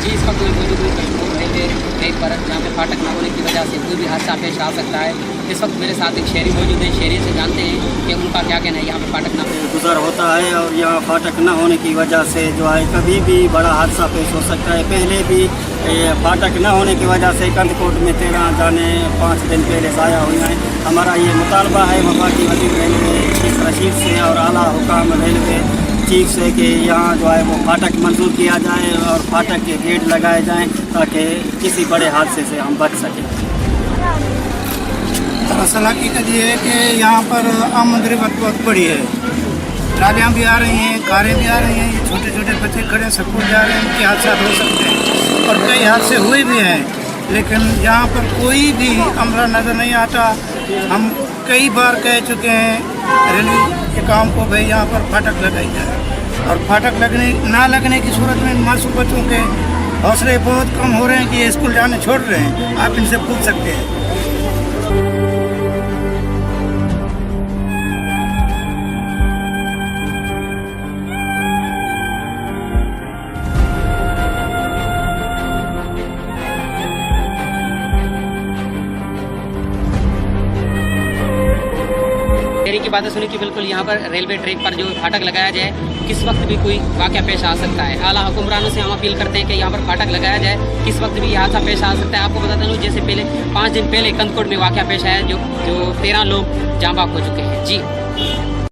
जी, इस वक्त मैं मौजूद हूँ कश्मीर रेलवे ट्रैक पर, जहाँ पे फाटक ना होने की वजह से कोई भी हादसा पेश आ सकता है। इस वक्त मेरे साथ एक शहरी मौजूद है, शहरी से जानते हैं कि उनका क्या कहना है यहाँ पे फाटक ना गुजर होता है और यहाँ फाटक न होने की वजह से जो है कभी भी बड़ा हादसा पेश हो सकता है। पहले भी फाटक न होने की वजह से कंदकोट में 13 जाने 5 दिन पहले ज़ाया हुई हैं। हमारा ये मुतालबा है वफाकी वज़ीर रेलवे चीफ रशीद से और आला हुकाम रेलवे चीफ से कि यहाँ जो है वो फाटक मंजूर किया जाए और फाटक के गेट लगाए जाएँ ताकि किसी बड़े हादसे से हम बच सकें। दरअसल हकीकत ये है कि यहाँ पर आमदनी बहुत बड़ी है। ट्रालियाँ भी आ रही हैं, कारें भी आ रही हैं, ये छोटे छोटे बच्चे खड़े हैं, स्कूल जा रहे हैं, उनके हादसा हो सकते हैं और कई हादसे हुए भी हैं। लेकिन यहाँ पर कोई भी अमला नज़र नहीं आता। हम कई बार कह चुके हैं रेलवे के काम को, भाई यहाँ पर फाटक लगाई जाए और फाटक ना लगने की सूरत में मासूम बच्चों के हौसले बहुत कम हो रहे हैं कि ये स्कूल जाने छोड़ रहे हैं। आप इनसे पूछ सकते हैं। शहरी की बातें सुनी कि बिल्कुल यहाँ पर रेलवे ट्रैक पर जो फाटक लगाया जाए, किस वक्त भी कोई वाक़या पेश आ सकता है। आला हुक्मरानों से हम अपील करते हैं कि यहाँ पर फाटक लगाया जाए, किस वक्त भी हादसा पेश आ सकता है। आपको बताता हूँ जैसे पहले 5 दिन पहले कंदकोट में वाक़या पेश आया जो 13 लोग जाँ बाग हो चुके हैं। जी।